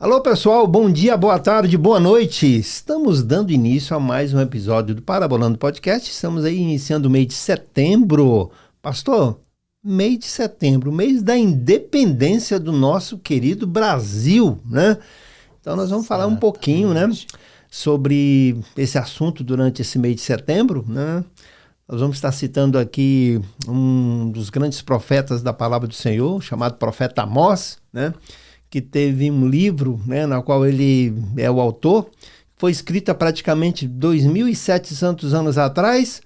Alô pessoal, bom dia, boa tarde, boa noite. Estamos dando início a mais um episódio do Parabolando Podcast. Estamos aí iniciando o mês de setembro. Pastor, mês de setembro, mês da independência do nosso querido Brasil, né? Então nós vamos falar um pouquinho, né, sobre esse assunto durante esse mês de setembro, né? Nós vamos estar citando aqui um dos grandes profetas da palavra do Senhor, chamado profeta Amós, né? Que teve um livro, né, na qual ele é o autor, foi escrito há praticamente 2.700 anos atrás,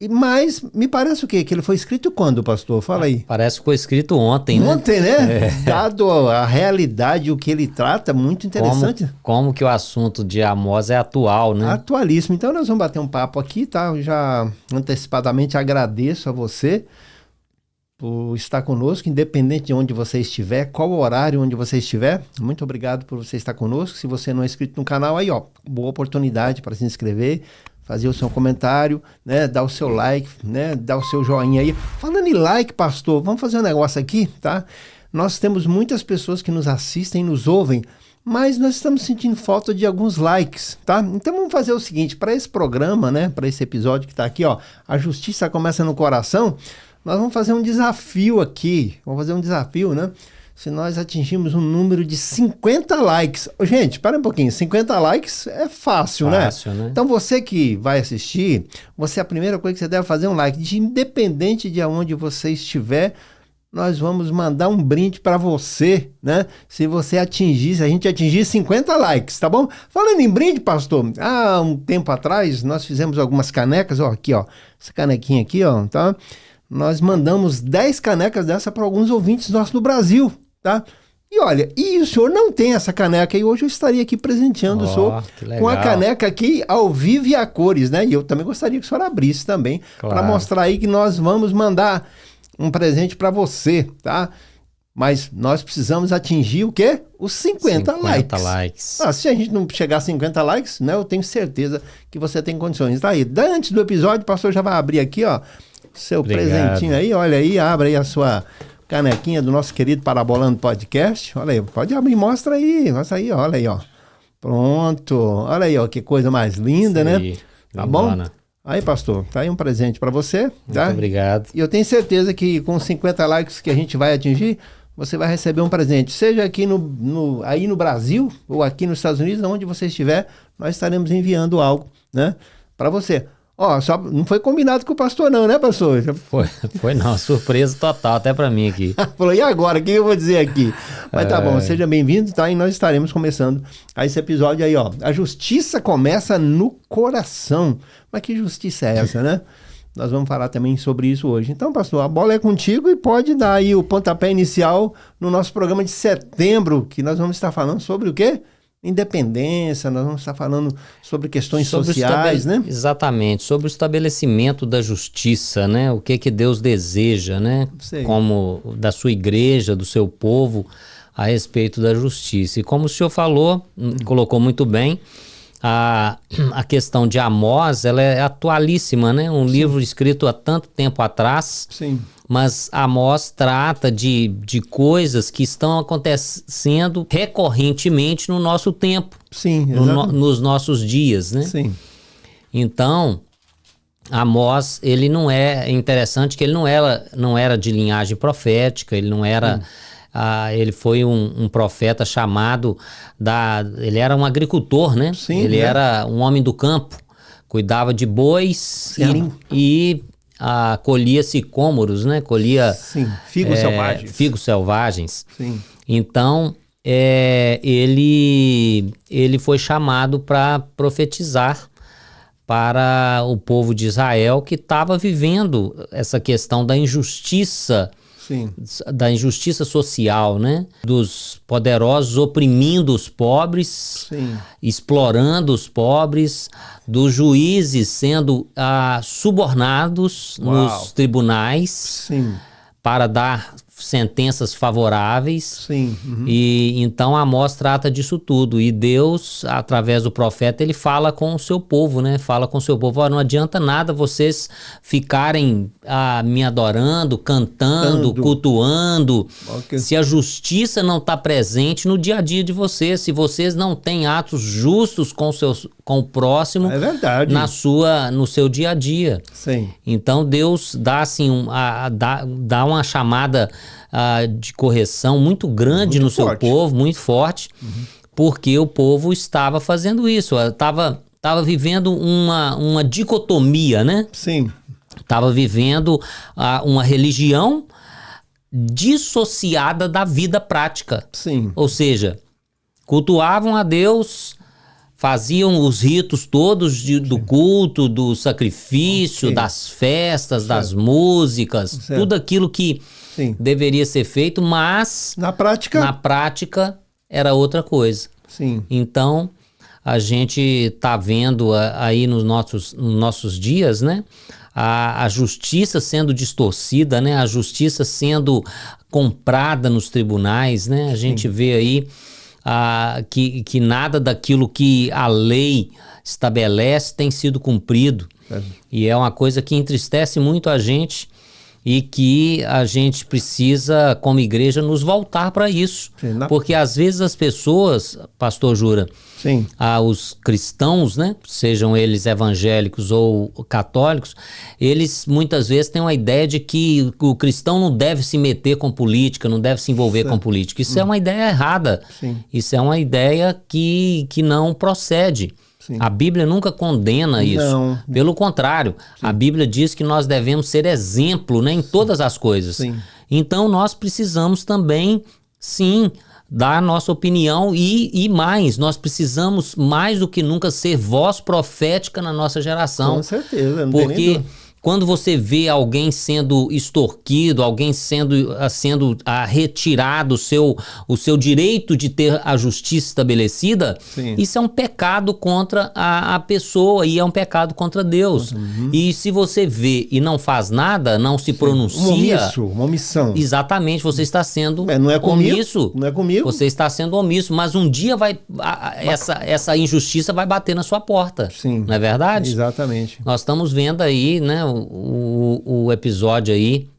mas me parece o quê? Que ele foi escrito quando, pastor? Fala aí. Parece que foi escrito ontem, né? Ontem, né? Dado a realidade, o que ele trata, muito interessante. Como que o assunto de Amós é atual, né? Atualíssimo. Então nós vamos bater um papo aqui, tá? Eu já antecipadamente agradeço a você por estar conosco, independente de onde você estiver, qual horário onde você estiver. Muito obrigado por você estar conosco. Se você não é inscrito no canal, aí ó, boa oportunidade para se inscrever, fazer o seu comentário, né, dar o seu like, né, dar o seu joinha aí. Falando em like, pastor, vamos fazer um negócio aqui, tá? Nós temos muitas pessoas que nos assistem, nos ouvem, mas nós estamos sentindo falta de alguns likes, tá? Então vamos fazer o seguinte, para esse programa, né, para esse episódio que está aqui, ó, A Justiça Começa no Coração. Nós vamos fazer um desafio aqui, né? Se nós atingirmos um número de 50 likes. Gente, espera um pouquinho, 50 likes é fácil, né? Então você que vai assistir, a primeira coisa que você deve fazer é um like. Independente de onde você estiver, nós vamos mandar um brinde para você, né? Se a gente atingir 50 likes, tá bom? Falando em brinde, pastor, há um tempo atrás nós fizemos algumas canecas, ó, aqui, ó, essa canequinha aqui, ó, tá? Nós mandamos 10 canecas dessa para alguns ouvintes nossos no Brasil, tá? E olha, e o senhor não tem essa caneca, e hoje eu estaria aqui presenteando o senhor com a caneca aqui ao vivo e a cores, né? E eu também gostaria que o senhor abrisse também, para mostrar aí que nós vamos mandar um presente para você, tá? Mas nós precisamos atingir o quê? Os 50 likes. Se a gente não chegar a 50 likes, né? Eu tenho certeza que você tem condições. Tá aí, antes do episódio, o pastor já vai abrir aqui, ó, seu presentinho aí, olha aí, abre aí a sua canequinha do nosso querido Parabolando Podcast. Olha aí, pode abrir, mostra aí, olha aí, ó. Pronto, olha aí, ó, que coisa mais linda, né? Tá bom? Aí, pastor, tá aí um presente para você, tá? Muito obrigado. E eu tenho certeza que com 50 likes que a gente vai atingir, você vai receber um presente, seja aqui aí no Brasil ou aqui nos Estados Unidos, onde você estiver, nós estaremos enviando algo, né, para você. Ó, só não foi combinado com o pastor não, né, pastor? Foi não, surpresa total, até para mim aqui. Falou, e agora, o que eu vou dizer aqui? Mas tá bom, seja bem-vindo, tá? E nós estaremos começando a esse episódio aí, ó. A justiça começa no coração. Mas que justiça é essa, né? Nós vamos falar também sobre isso hoje. Então, pastor, a bola é contigo e pode dar aí o pontapé inicial no nosso programa de setembro, que nós vamos estar falando sobre o quê? Independência, nós vamos estar falando sobre questões sociais, né? Exatamente, sobre o estabelecimento da justiça, né? O que Deus deseja, né? Como da sua igreja, do seu povo, a respeito da justiça. E como o senhor falou, colocou muito bem, a questão de Amós, ela é atualíssima, né? Um livro escrito há tanto tempo atrás. Sim. Mas Amós trata de coisas que estão acontecendo recorrentemente no nosso tempo. Sim, nos nossos dias, né? Sim. Então, Amós, ele não é interessante que ele não era de linhagem profética, ele não era... ele foi um profeta chamado ele era um agricultor, né? Sim, ele era um homem do campo, cuidava de bois e colhia sicômoros, né? Colhia figos selvagens. Sim. Então, ele foi chamado para profetizar para o povo de Israel que estava vivendo essa questão da injustiça. Sim. Da injustiça social, né? Dos poderosos oprimindo os pobres, sim, explorando os pobres, dos juízes sendo subornados nos tribunais, sim, para dar sentenças favoráveis. Sim. E então Amós trata disso tudo. E Deus, através do profeta, ele fala com o seu povo, né? Fala com o seu povo: não adianta nada vocês ficarem me adorando, cantando, cultuando, se a justiça não está presente no dia a dia de vocês, se vocês não têm atos justos com o próximo, é verdade, no seu dia a dia. Sim. Então Deus dá assim, dá uma chamada de correção muito grande no seu povo, muito forte, porque o povo estava fazendo isso, estava vivendo uma dicotomia, né? Sim. Estava vivendo uma religião dissociada da vida prática. Sim. Ou seja, cultuavam a Deus, faziam os ritos todos do culto, do sacrifício, das festas, das músicas, tudo aquilo que deveria ser feito, mas na prática era outra coisa. Sim. Então, a gente está vendo aí nos nossos dias, né? A justiça sendo distorcida, né? A justiça sendo comprada nos tribunais, né? A gente vê aí que nada daquilo que a lei estabelece tem sido cumprido. E é uma coisa que entristece muito a gente e que a gente precisa, como igreja, nos voltar para isso. Porque às vezes as pessoas, pastor Jura, os cristãos, né, sejam eles evangélicos ou católicos, eles muitas vezes têm uma ideia de que o cristão não deve se meter com política, não deve se envolver com política. Isso é uma ideia errada. Isso é uma ideia que não procede. A Bíblia nunca condena isso. Não. Pelo contrário, a Bíblia diz que nós devemos ser exemplo, né, em todas as coisas. Então nós precisamos também, dar a nossa opinião e mais, nós precisamos mais do que nunca ser voz profética na nossa geração. Com certeza. Porque quando você vê alguém sendo extorquido, alguém sendo retirado o seu direito de ter a justiça estabelecida, isso é um pecado contra a pessoa e é um pecado contra Deus. E se você vê e não faz nada, não se pronuncia... Uma omissão. Exatamente, você está sendo não é comigo, omisso. Não é comigo. Você está sendo omisso, mas um dia essa injustiça vai bater na sua porta. Não é verdade? Exatamente. Nós estamos vendo aí, né, o episódio aí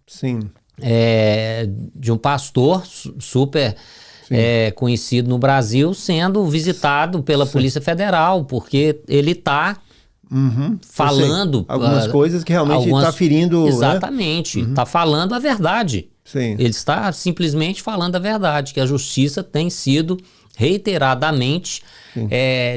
de um pastor super conhecido no Brasil sendo visitado pela Polícia Federal, porque ele está falando algumas coisas que realmente está ferindo. Exatamente, está falando a verdade. Ele está simplesmente falando a verdade, que a justiça tem sido reiteradamente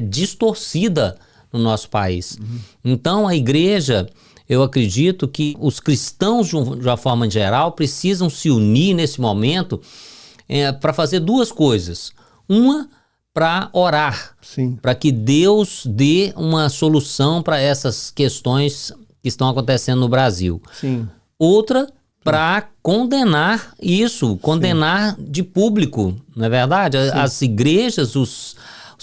distorcida no nosso país. Então a igreja, eu acredito que os cristãos de uma forma geral precisam se unir nesse momento para fazer duas coisas. Uma, para orar, para que Deus dê uma solução para essas questões que estão acontecendo no Brasil. Outra, para condenar isso, condenar de público, não é verdade? As igrejas, os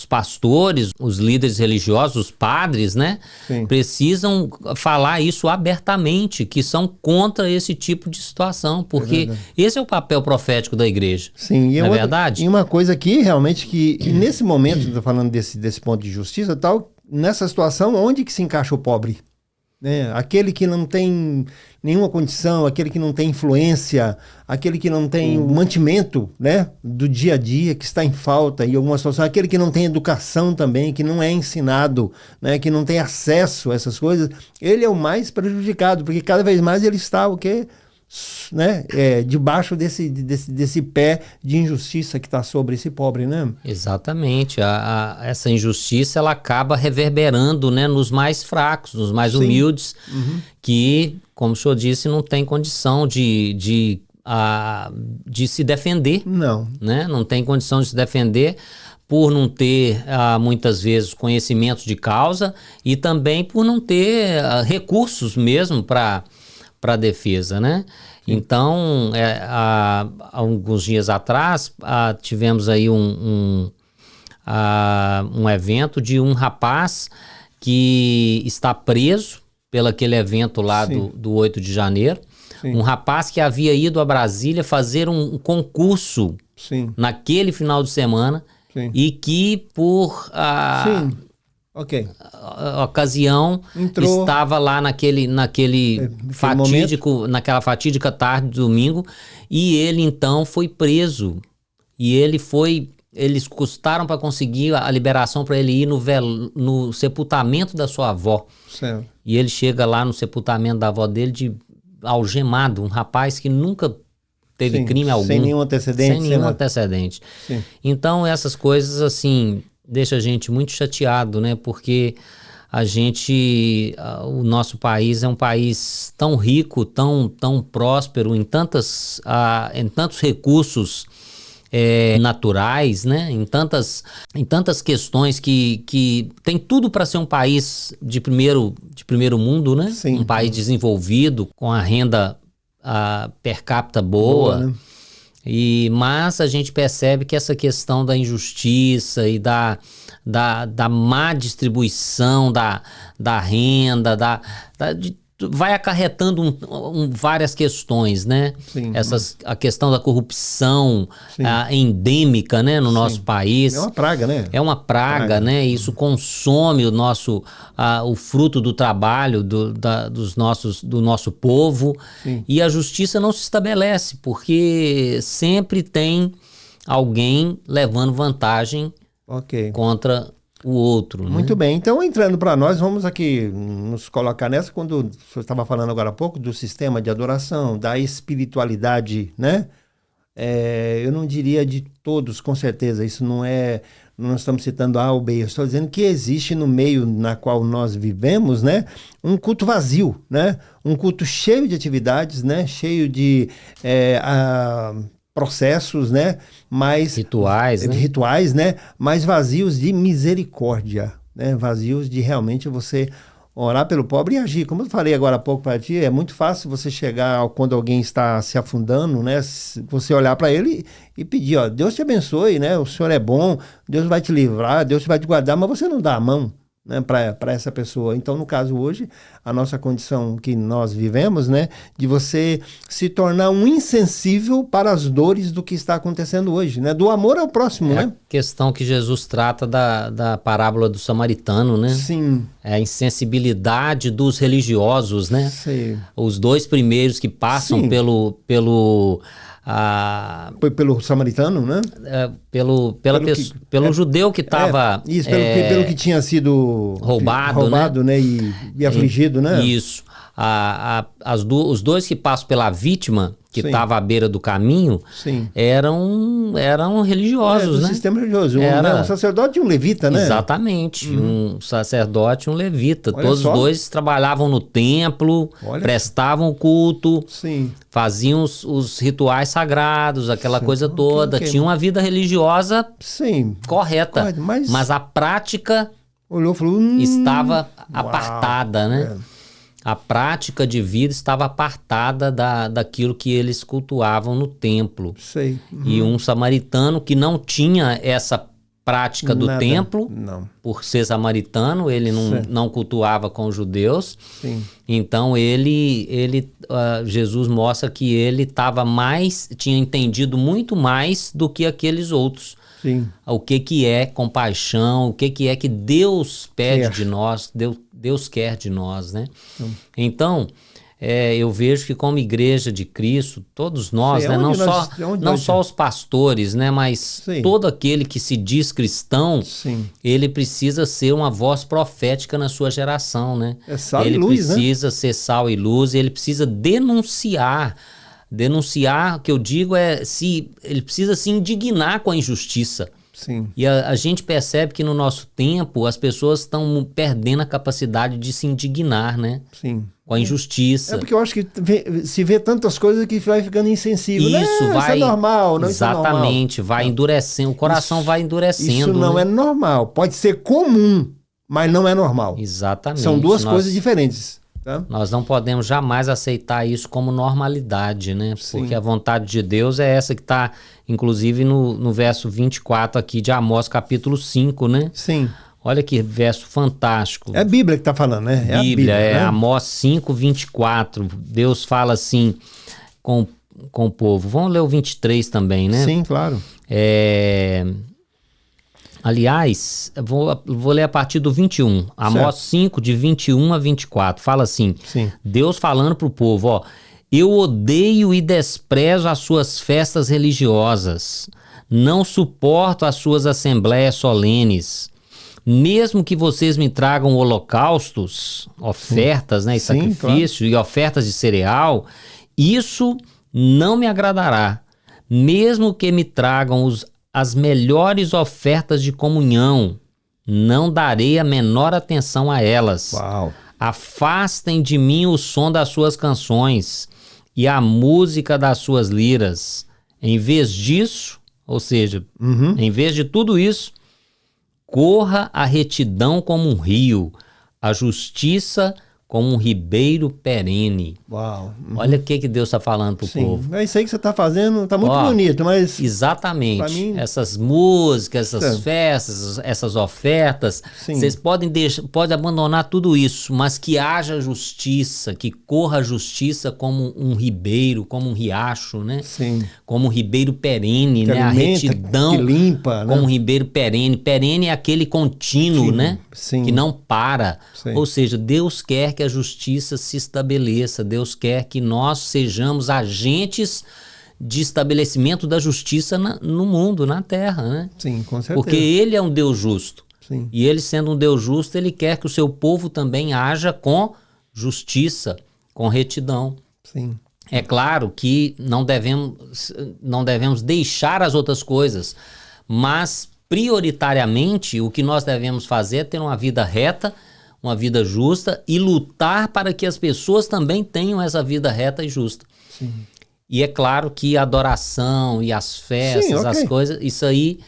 pastores, os líderes religiosos, os padres, né? Precisam falar isso abertamente, que são contra esse tipo de situação, porque esse é o papel profético da igreja. Não é verdade? E uma coisa aqui, realmente, que nesse momento, estou falando desse ponto de justiça e tal, nessa situação, onde que se encaixa o pobre? Aquele que não tem nenhuma condição, aquele que não tem influência, aquele que não tem o mantimento, né, do dia a dia, que está em falta em alguma situação, aquele que não tem educação também, que não é ensinado, né, que não tem acesso a essas coisas, ele é o mais prejudicado, porque cada vez mais ele está debaixo desse pé de injustiça que está sobre esse pobre, né? Exatamente. Essa injustiça ela acaba reverberando, né, nos mais fracos, nos mais humildes, que, como o senhor disse, não tem condição de se defender. Não tem condição de se defender por não ter, muitas vezes, conhecimento de causa e também por não ter recursos mesmo para defesa, né? Então, há alguns dias atrás, tivemos aí um evento de um rapaz que está preso pelo aquele evento lá do 8 de janeiro, Um rapaz que havia ido a Brasília fazer um concurso naquele final de semana e que por ocasião estava lá naquela fatídica tarde de domingo, e ele então foi preso. E eles custaram para conseguir a liberação para ele ir no sepultamento da sua avó. Certo. E ele chega lá no sepultamento da avó dele algemado, um rapaz que nunca teve crime algum. Sem nenhum antecedente. Sem nenhum antecedente. Sim. Então essas coisas assim deixa a gente muito chateado, né? Porque o nosso país é um país tão rico, tão próspero em tantos recursos naturais, né? Em tantas questões que tem tudo para ser um país de primeiro mundo, né? Sim. Um país desenvolvido, com a renda per capita boa, né? Mas a gente percebe que essa questão da injustiça e da má distribuição da renda, vai acarretando várias questões, né? Sim. A questão da corrupção endêmica, né, no nosso país. É uma praga, né? É uma praga, né? Isso consome o fruto do trabalho do nosso povo. Sim. E a justiça não se estabelece, porque sempre tem alguém levando vantagem contra o outro. Muito né? bem. Então, entrando para nós, vamos aqui nos colocar nessa, quando o senhor estava falando agora há pouco do sistema de adoração, da espiritualidade, né? Eu não diria de todos, com certeza, isso não estamos citando A ou B, eu estou dizendo que existe no meio na qual nós vivemos, né, um culto vazio, né? Um culto cheio de atividades, né? Cheio de processos, né? Rituais, né? Mas vazios de misericórdia, né? Vazios de realmente você orar pelo pobre e agir. Como eu falei agora há pouco para ti, é muito fácil você chegar quando alguém está se afundando, né? Você olhar para ele e pedir, ó, Deus te abençoe, né? O Senhor é bom, Deus vai te livrar, Deus vai te guardar, mas você não dá a mão, né, para essa pessoa. Então, no caso hoje, a nossa condição que nós vivemos, né, de você se tornar um insensível para as dores do que está acontecendo hoje, né, do amor ao próximo, né? A questão que Jesus trata da parábola do samaritano, né? Sim. É a insensibilidade dos religiosos, né? Sim. Os dois primeiros que passam pelo samaritano, né? Pelo judeu que estava... pelo que tinha sido roubado, né? E afligido, né? Isso. Os dois que passam pela vítima, que estava à beira do caminho, eram religiosos, né? Do sistema religioso. Um sacerdote e um levita, né? Exatamente. Um sacerdote e um levita. Todos os dois trabalhavam no templo, prestavam culto, faziam os rituais sagrados, aquela coisa toda. Tinham uma vida religiosa correta. Mas a prática estava apartada, né? A prática de vida estava apartada daquilo que eles cultuavam no templo. E um samaritano que não tinha essa prática do templo, por ser samaritano, ele não cultuava com os judeus. Então Jesus mostra que ele tinha entendido muito mais do que aqueles outros. O que é compaixão, o que é que Deus pede de nós, Deus quer de nós, né? Então, eu vejo que como igreja de Cristo, todos nós, né? Não só os pastores, né? Mas todo aquele que se diz cristão, ele precisa ser uma voz profética na sua geração, né? Ele precisa ser sal e luz, ele precisa denunciar, o que eu digo ele precisa se indignar com a injustiça. E a gente percebe que no nosso tempo as pessoas estão perdendo a capacidade de se indignar, né? Com a injustiça. Porque eu acho que se vê tantas coisas que vai ficando insensível. Isso é normal, não. Exatamente, isso é normal. vai endurecendo, o coração vai endurecendo. Isso não é normal. Pode ser comum, mas não é normal. Exatamente. São duas coisas diferentes. Nós não podemos jamais aceitar isso como normalidade, né? Porque a vontade de Deus é essa que está, inclusive, no verso 24 aqui de Amós, capítulo 5, né? Olha que verso fantástico. É a Bíblia que está falando, né? É Bíblia, né? Amós 5:24. Deus fala assim com o povo. Vamos ler o 23 também, né? Sim, claro. Aliás, vou ler a partir do 21. Amós 5, de 21 a 24. Fala assim, sim. Deus falando para o povo, ó. Eu odeio e desprezo as suas festas religiosas. Não suporto as suas assembleias solenes. Mesmo que vocês me tragam holocaustos, ofertas, né, e sacrifício, claro, e ofertas de cereal, isso não me agradará. Mesmo que me tragam as melhores ofertas de comunhão, não darei a menor atenção a elas. Uau. Afastem de mim o som das suas canções e a música das suas liras. Em vez disso, ou seja, em vez de tudo isso, corra a retidão como um rio, a justiça como um ribeiro perene. Uau. Olha o que Deus está falando para o povo. É isso aí que você está fazendo, está muito bonito, mas... Exatamente. Mim... Essas músicas, essas festas, essas ofertas, vocês podem abandonar tudo isso, mas que haja justiça, que corra a justiça como um ribeiro, como um riacho, né? Sim. Como um ribeiro perene, que né? Alimenta, a retidão. Que limpa, né? Como um ribeiro perene. Perene é aquele contínuo, né? Sim. Que não para. Sim. Ou seja, Deus quer que a justiça se estabeleça. Deus quer que nós sejamos agentes de estabelecimento da justiça no mundo, na terra, né? Sim, com certeza. Porque Ele é um Deus justo. Sim. E Ele sendo um Deus justo, Ele quer que o seu povo também haja com justiça, com retidão. Sim. É claro que não devemos deixar as outras coisas, mas prioritariamente o que nós devemos fazer é ter uma vida reta, uma vida justa e lutar para que as pessoas também tenham essa vida reta e justa. Sim. E é claro que a adoração e as festas, as coisas, isso aí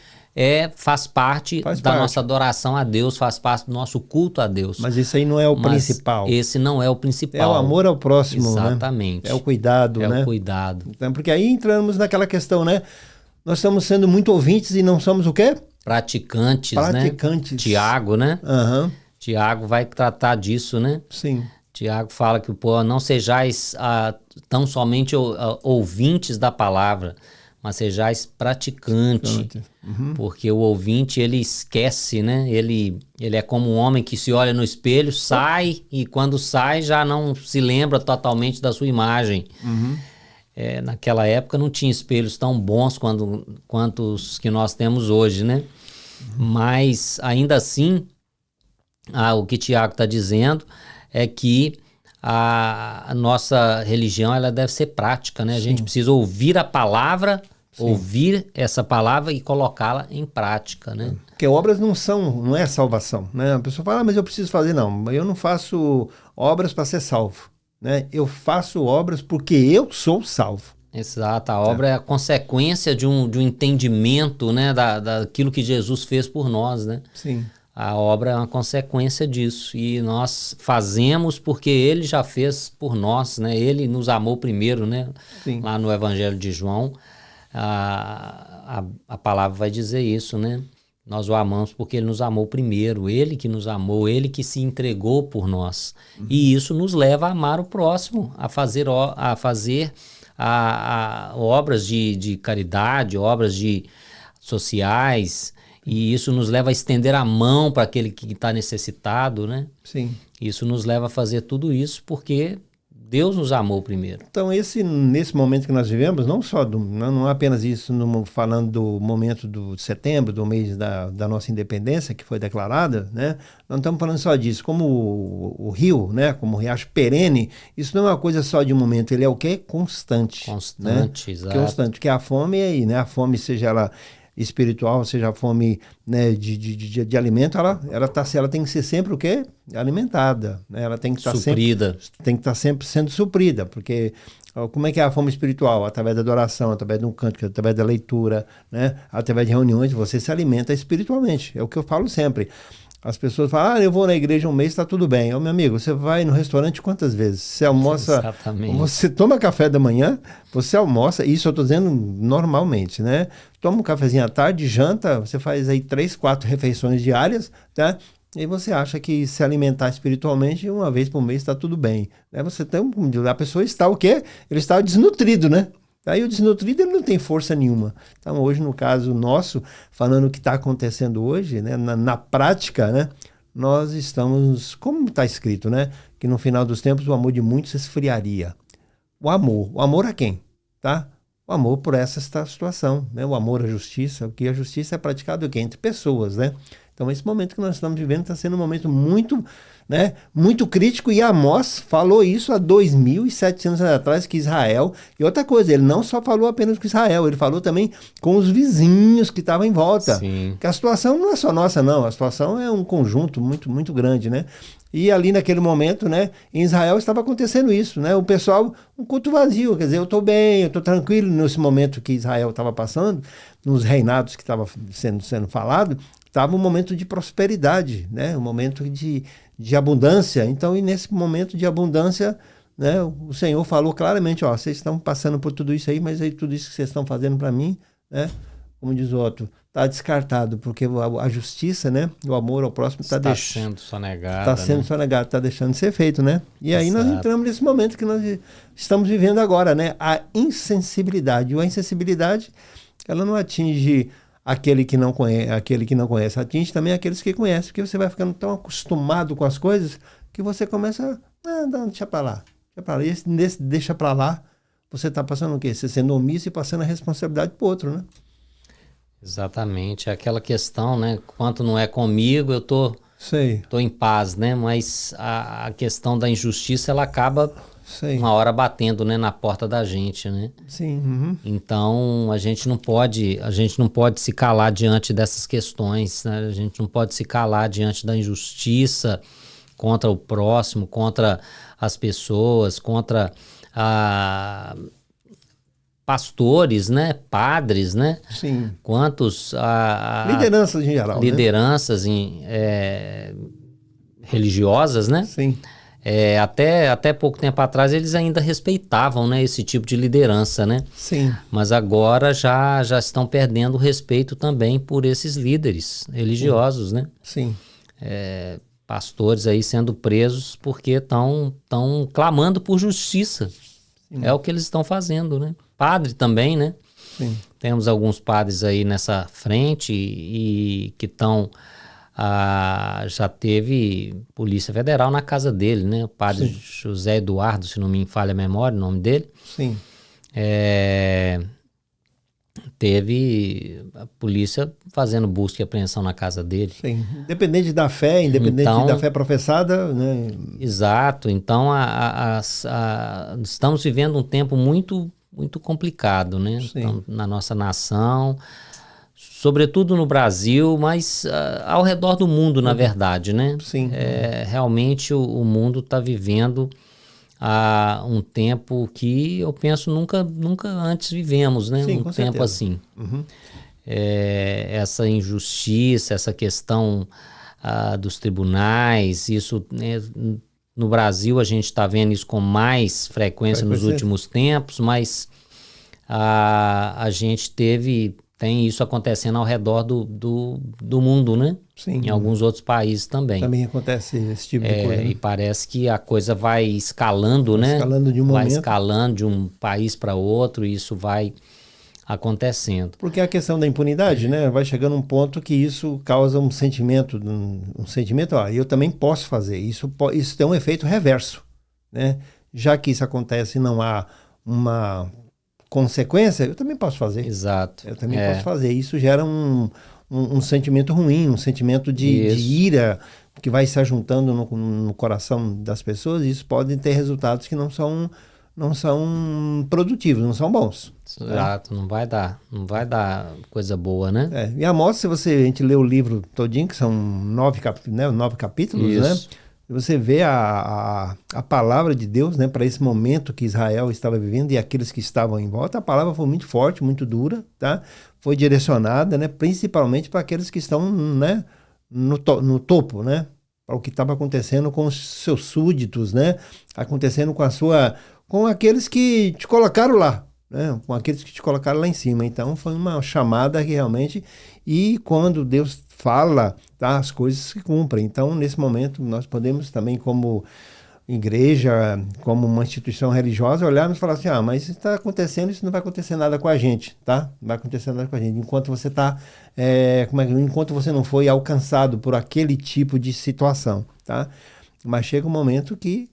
faz parte da nossa adoração a Deus, faz parte do nosso culto a Deus. Mas isso aí não é o principal. Esse não é o principal. É o amor ao próximo, exatamente. Né? É o cuidado, né? É o cuidado. Então, porque aí entramos naquela questão, né? Nós estamos sendo muito ouvintes e não somos o quê? Praticantes, né? Tiago, né? Tiago vai tratar disso, né? Sim. Tiago fala que não sejais tão somente ouvintes da palavra, mas sejais praticantes. Porque o ouvinte, ele esquece, né? Ele é como um homem que se olha no espelho, sai, e quando sai já não se lembra totalmente da sua imagem. Naquela época não tinha espelhos tão bons quanto os que nós temos hoje, né? Mas ainda assim, o que Tiago está dizendo é que a nossa religião ela deve ser prática, né? A gente precisa ouvir a palavra, ouvir essa palavra e colocá-la em prática, né? Porque obras não é salvação, né? A pessoa fala, mas eu preciso fazer. Não, eu não faço obras para ser salvo, né? Eu faço obras porque eu sou salvo. Exato, a obra é a consequência de um entendimento, né, daquilo que Jesus fez por nós, né? Sim. A obra é uma consequência disso e nós fazemos porque Ele já fez por nós, né? Ele nos amou primeiro, né? Sim. Lá no Evangelho de João, a palavra vai dizer isso, né? Nós o amamos porque Ele nos amou primeiro, Ele que nos amou, Ele que se entregou por nós. E isso nos leva a amar o próximo, a fazer obras de caridade, obras sociais, e isso nos leva a estender a mão para aquele que está necessitado, né? Sim. Isso nos leva a fazer tudo isso porque Deus nos amou primeiro. Então, nesse momento que nós vivemos, não é apenas isso, falando do momento do setembro, do mês da nossa independência, que foi declarada, né? Não estamos falando só disso. Como o rio, né? Como o riacho perene, isso não é uma coisa só de um momento, ele é o quê? Constante. Constante, né? Exato. Constante, porque a fome é aí, né? A fome, seja ela espiritual, seja a fome, né, de alimento, ela tem que ser sempre o quê? Alimentada, né? Ela tem que estar sempre sendo suprida, porque como é que é a fome espiritual? Através da adoração, através de um cântico, através da leitura, né? Através de reuniões, você se alimenta espiritualmente, é o que eu falo sempre. As pessoas falam, eu vou na igreja um mês, está tudo bem. Meu amigo, você vai no restaurante quantas vezes? Você almoça, Exatamente. Você toma café da manhã, você almoça, isso eu estou dizendo normalmente, né? Toma um cafezinho à tarde, janta, você faz aí 3, 4 refeições diárias, tá? E você acha que se alimentar espiritualmente uma vez por mês está tudo bem. Né? A pessoa está o quê? Ele está desnutrido, né? Aí o desnutrido ele não tem força nenhuma. Então hoje, no caso nosso, falando o que está acontecendo hoje, né, na prática, né, nós estamos, como está escrito, né, que no final dos tempos o amor de muitos esfriaria. O amor a quem? Tá? O amor por essa situação, né? O amor à justiça, porque a justiça é praticada entre pessoas, né? Então esse momento que nós estamos vivendo está sendo um momento muito, né, muito crítico, e Amós falou isso há 2.700 anos atrás, que Israel, e outra coisa, ele não só falou apenas com Israel, ele falou também com os vizinhos que estavam em volta. Sim. Que a situação não é só nossa, não, a situação é um conjunto muito, muito grande, né? E ali naquele momento, né, em Israel estava acontecendo isso, né? O pessoal, um culto vazio, quer dizer, eu estou bem, eu estou tranquilo nesse momento que Israel estava passando, nos reinados que estava sendo falado, estava um momento de prosperidade, né? Um momento de abundância. Então, e nesse momento de abundância, né, o Senhor falou claramente, ó, vocês estão passando por tudo isso aí, mas aí tudo isso que vocês estão fazendo para mim, né, como diz o outro, está descartado, porque a justiça, né, o amor ao próximo está sendo sonegado. Está sendo sonegado, está deixando de ser feito, né? E aí nós entramos nesse momento que nós estamos vivendo agora, né? A insensibilidade. E a insensibilidade, ela não atinge aquele que não conhece, atinge também aqueles que conhecem, porque você vai ficando tão acostumado com as coisas que você começa deixa para lá. E nesse deixa para lá, você está passando o quê? Você sendo omisso e passando a responsabilidade para o outro, né? Exatamente, aquela questão, né? Quanto não é comigo, eu tô em paz, né? Mas a questão da injustiça, ela acaba uma hora batendo, né, na porta da gente, né? Sim. Uhum. Então a gente não pode se calar diante dessas questões, né? A gente não pode se calar diante da injustiça contra o próximo, contra as pessoas, contra pastores, né? Padres, né? Sim. Quantos... lideranças em geral, lideranças religiosas, né? Sim. Até pouco tempo atrás eles ainda respeitavam, né, esse tipo de liderança, né? Sim. Mas agora já estão perdendo o respeito também por esses líderes religiosos, né? Sim. Pastores aí sendo presos porque estão clamando por justiça. Sim. É o que eles estão fazendo, né? Padre também, né? Sim. Temos alguns padres aí nessa frente e que estão... já teve Polícia Federal na casa dele, né? O padre José Eduardo, se não me falha a memória, o nome dele. Sim. Teve a polícia fazendo busca e apreensão na casa dele. Sim. Independente da fé, da fé professada, né? Exato. Então, estamos vivendo um tempo muito, muito complicado, né? Então, na nossa nação, sobretudo no Brasil, mas ao redor do mundo, na verdade, né? Sim. Realmente o mundo está vivendo um tempo que eu penso nunca antes vivemos, né? Sim, um com tempo certeza. assim. Uhum. Essa injustiça, essa questão dos tribunais, isso, né, no Brasil a gente está vendo isso com mais frequência nos últimos tempos, mas a gente tem isso acontecendo ao redor do mundo, né? Sim. Em alguns outros países também. Também acontece esse tipo de coisa. E parece que a coisa vai escalando, né? Escalando de um vai momento. escalando de um país para outro e isso vai acontecendo. Porque a questão da impunidade, né? Vai chegando um ponto que isso causa um sentimento, eu também posso fazer. Isso tem um efeito reverso, né? Já que isso acontece e não há uma consequência, eu também posso fazer. Exato. Eu também posso fazer. Isso gera um sentimento ruim, um sentimento de ira que vai se ajuntando no coração das pessoas, e isso pode ter resultados que não são produtivos, não são bons. Exato, não vai dar coisa boa, né? E Amós, a gente lê o livro todinho, que são 9 capítulos, isso. Né? E você vê a palavra de Deus, né, para esse momento que Israel estava vivendo e aqueles que estavam em volta. A palavra foi muito forte, muito dura, tá? Foi direcionada, né, principalmente para aqueles que estão, né, no topo, né? Para o que estava acontecendo com os seus súditos, né? Acontecendo com aqueles que te colocaram lá, né? Com aqueles que te colocaram lá em cima. Então foi uma chamada que realmente, e quando Deus fala, tá, as coisas se cumprem. Então nesse momento nós podemos também, como igreja, como uma instituição religiosa, olharmos e falar assim, mas isso está acontecendo, isso não vai acontecer nada com a gente, tá? Não vai acontecer nada com a gente. Enquanto você enquanto você não foi alcançado por aquele tipo de situação, tá? Mas chega um momento que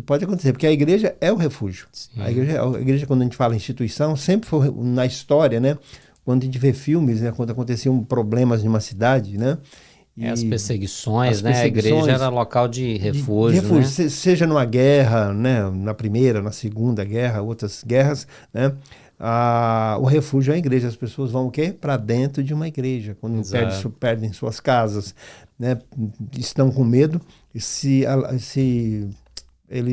pode acontecer, porque a igreja é o refúgio. A igreja, quando a gente fala instituição, sempre foi na história, né? Quando a gente vê filmes, né? Quando aconteciam problemas em uma cidade, né? As perseguições, né? A igreja era local de refúgio, né? Seja numa guerra, né? Na Primeira, na Segunda Guerra, outras guerras, né? O refúgio é a igreja. As pessoas vão o quê? Para dentro de uma igreja. Quando perdem suas casas, né? Estão com medo, eles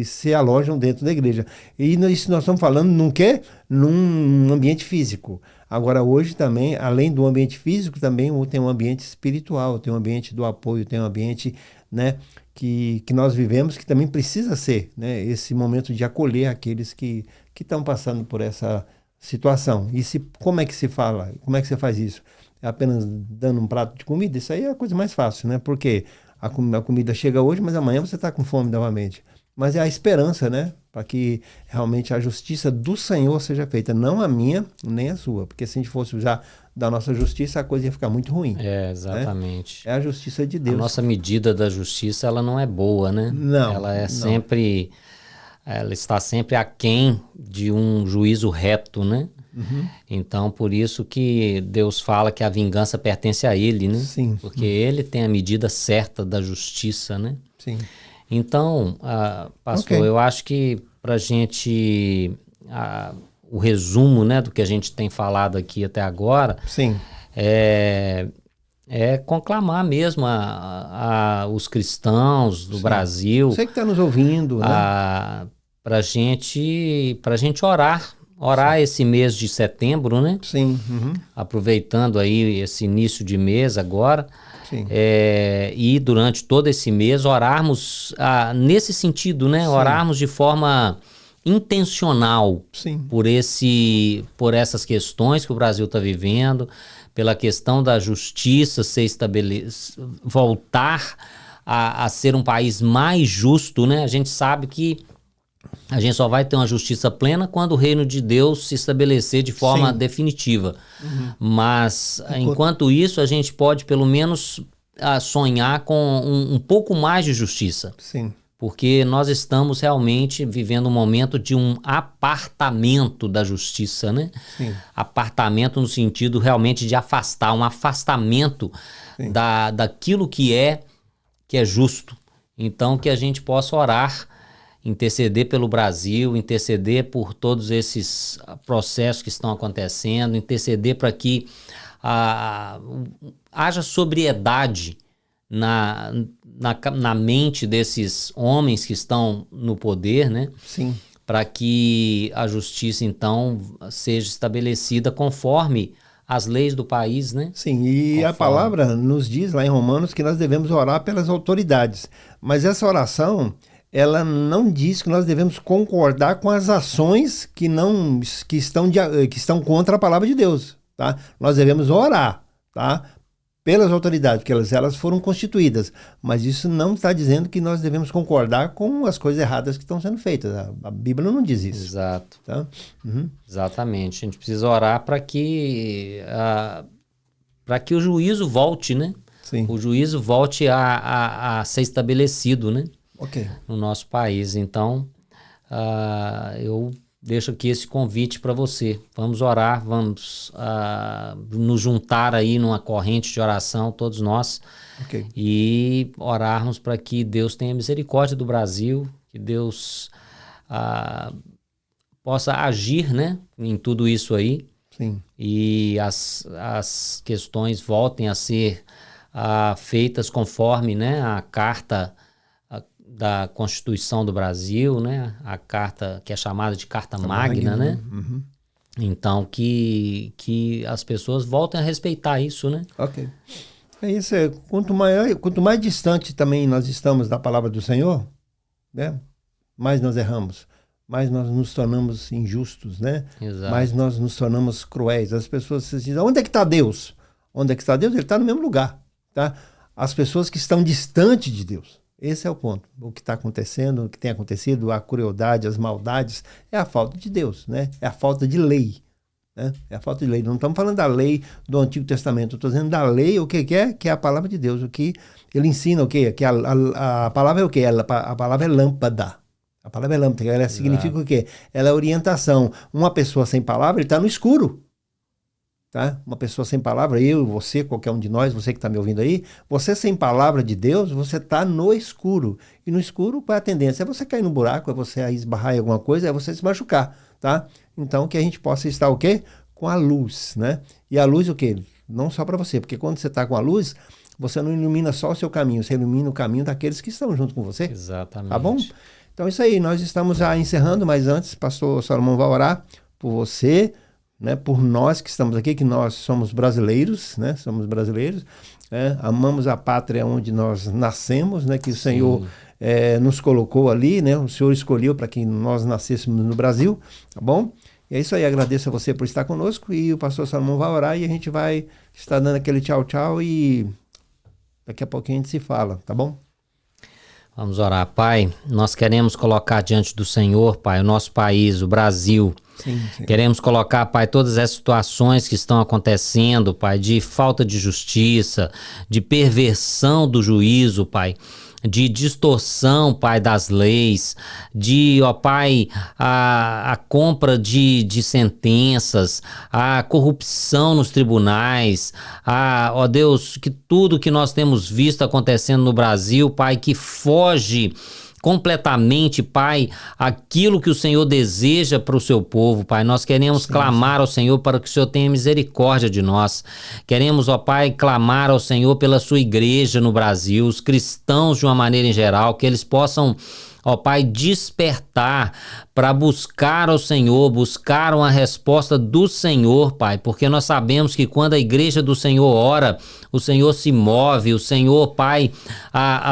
se alojam dentro da igreja. E isso nós estamos falando num quê? Num ambiente físico. Agora, hoje também, além do ambiente físico, também tem um ambiente espiritual, tem um ambiente do apoio, tem um ambiente, né, que nós vivemos, que também precisa ser, né, esse momento de acolher aqueles que estão passando por essa situação. E como é que se fala? Como é que você faz isso? É apenas dando um prato de comida? Isso aí é a coisa mais fácil, né? Porque a comida chega hoje, mas amanhã você está com fome novamente. Mas é a esperança, né? Para que realmente a justiça do Senhor seja feita, não a minha, nem a sua. Porque se a gente fosse usar da nossa justiça, a coisa ia ficar muito ruim. Exatamente. Né? É a justiça de Deus. A nossa medida da justiça, ela não é boa, né? Não. Ela sempre... Ela está sempre aquém de um juízo reto, né? Uhum. Então, por isso que Deus fala que a vingança pertence a Ele, né? Sim. Porque Ele tem a medida certa da justiça, né? Sim. Então, pastor, eu acho que para a gente, o resumo, né, do que a gente tem falado aqui até agora, sim, é conclamar mesmo os cristãos do Brasil. Você que está nos ouvindo, né? Para a gente orar esse mês de setembro, né? Sim. Uhum. Aproveitando aí esse início de mês agora. Sim. E durante todo esse mês orarmos nesse sentido, né? Sim. Orarmos de forma intencional. Sim. por essas questões que o Brasil está vivendo, pela questão da justiça voltar a ser um país mais justo, né? A gente sabe que a gente só vai ter uma justiça plena quando o reino de Deus se estabelecer de forma definitiva. Uhum. Mas, enquanto isso, a gente pode, pelo menos, sonhar com um pouco mais de justiça. Sim. Porque nós estamos realmente vivendo um momento de um apartamento da justiça, né? Sim. Apartamento no sentido realmente de afastar, um afastamento daquilo que é justo. Então, que a gente possa orar, interceder pelo Brasil, interceder por todos esses processos que estão acontecendo, interceder para que haja sobriedade na mente desses homens que estão no poder, né? Sim. Para que a justiça, então, seja estabelecida conforme as leis do país, né? Sim, e a palavra nos diz lá em Romanos que nós devemos orar pelas autoridades. Mas essa oração, ela não diz que nós devemos concordar com as ações que estão contra a palavra de Deus, tá? Nós devemos orar, tá? Pelas autoridades, porque elas foram constituídas. Mas isso não está dizendo que nós devemos concordar com as coisas erradas que estão sendo feitas. A Bíblia não diz isso. Exato. Tá? Uhum. Exatamente. A gente precisa orar para que o juízo volte, né? Sim. O juízo volte a ser estabelecido, né? Okay. No nosso país. Então, eu deixo aqui esse convite para você. Vamos orar, vamos nos juntar aí numa corrente de oração, todos nós, e orarmos para que Deus tenha misericórdia do Brasil, que Deus possa agir, né, em tudo isso aí. Sim. E as questões voltem a ser feitas conforme, né, a carta da Constituição do Brasil, né? A carta que é chamada de Carta Magna, né? Uhum. Então, que as pessoas voltem a respeitar isso, né? Ok. É isso, quanto mais distante também nós estamos da palavra do Senhor, né? Mais nós erramos, mais nós nos tornamos injustos, né? Exato. Mais nós nos tornamos cruéis. As pessoas dizem, onde é que está Deus? Onde é que está Deus? Ele está no mesmo lugar, tá? As pessoas que estão distantes de Deus. Esse é o ponto. O que está acontecendo, o que tem acontecido, a crueldade, as maldades, é a falta de Deus, né? É a falta de lei. Né? É a falta de lei. Não estamos falando da lei do Antigo Testamento, estou dizendo da lei, o que é? Que é a palavra de Deus. O que ele ensina, o que? Que a palavra é o que? A palavra é lâmpada. A palavra é lâmpada. Ela significa o quê? Ela é orientação. Uma pessoa sem palavra, ele está no escuro. Tá? Uma pessoa sem palavra, eu, você, qualquer um de nós, você que está me ouvindo aí, você sem palavra de Deus, você está no escuro. E no escuro, qual é a tendência? É você cair no buraco, é você esbarrar em alguma coisa, é você se machucar, tá? Então, que a gente possa estar o quê? Com a luz, né? E a luz o quê? Não só para você, porque quando você está com a luz, você não ilumina só o seu caminho, você ilumina o caminho daqueles que estão junto com você. Exatamente. Tá bom? Então, isso aí, nós estamos já encerrando, mas antes, pastor Salomão vai orar por você, né, por nós que estamos aqui, que nós somos brasileiros, né, amamos a pátria onde nós nascemos, né, que o Senhor nos colocou ali, né, o Senhor escolheu para que nós nascêssemos no Brasil, tá bom? E é isso aí, agradeço a você por estar conosco e o pastor Salomão vai orar e a gente vai estar dando aquele tchau, tchau e daqui a pouquinho a gente se fala, tá bom? Vamos orar. Pai, nós queremos colocar diante do Senhor, Pai, o nosso país, o Brasil. Sim. Queremos colocar, Pai, todas as situações que estão acontecendo, Pai, de falta de justiça, de perversão do juízo, Pai, de distorção, Pai, das leis, de, ó Pai, a compra de sentenças, a corrupção nos tribunais, ó Deus, que tudo que nós temos visto acontecendo no Brasil, Pai, que foge completamente, Pai, aquilo que o Senhor deseja para o seu povo, Pai. Nós queremos clamar ao Senhor para que o Senhor tenha misericórdia de nós. Queremos, ó Pai, clamar ao Senhor pela sua igreja no Brasil, os cristãos de uma maneira em geral, que eles possam, ó Pai, despertar para buscar ao Senhor, buscar uma resposta do Senhor, Pai, porque nós sabemos que quando a igreja do Senhor ora, o Senhor se move, o Senhor, Pai,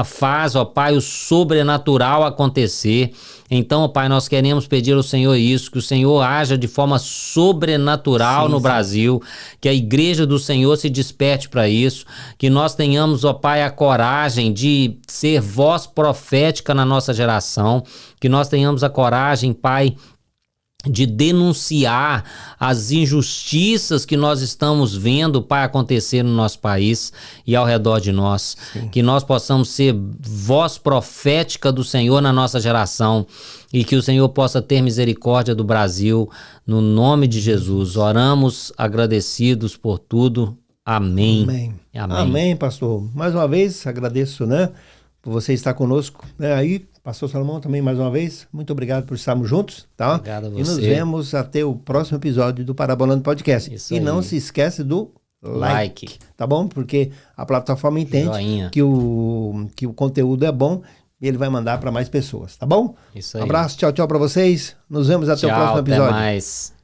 faz, ó Pai, o sobrenatural acontecer. Então, ó Pai, nós queremos pedir ao Senhor isso, que o Senhor haja de forma sobrenatural no Brasil, que a igreja do Senhor se desperte para isso, que nós tenhamos, ó Pai, a coragem de ser voz profética na nossa geração, que nós tenhamos a coragem, Pai, de denunciar as injustiças que nós estamos vendo, Pai, acontecer no nosso país e ao redor de nós. Sim. Que nós possamos ser voz profética do Senhor na nossa geração e que o Senhor possa ter misericórdia do Brasil, no nome de Jesus. Oramos agradecidos por tudo. Amém. Amém. Amém. Amém, pastor. Mais uma vez, agradeço, né, por você estar conosco. Aí, pastor Salomão, também mais uma vez, muito obrigado por estarmos juntos, tá? Obrigado a você. E nos vemos até o próximo episódio do Parabolando Podcast. Isso e aí. Não se esquece do like, tá bom? Porque a plataforma entende que o conteúdo é bom e ele vai mandar para mais pessoas, tá bom? Isso aí. Abraço, tchau, tchau para vocês. Nos vemos até o próximo episódio. Até mais.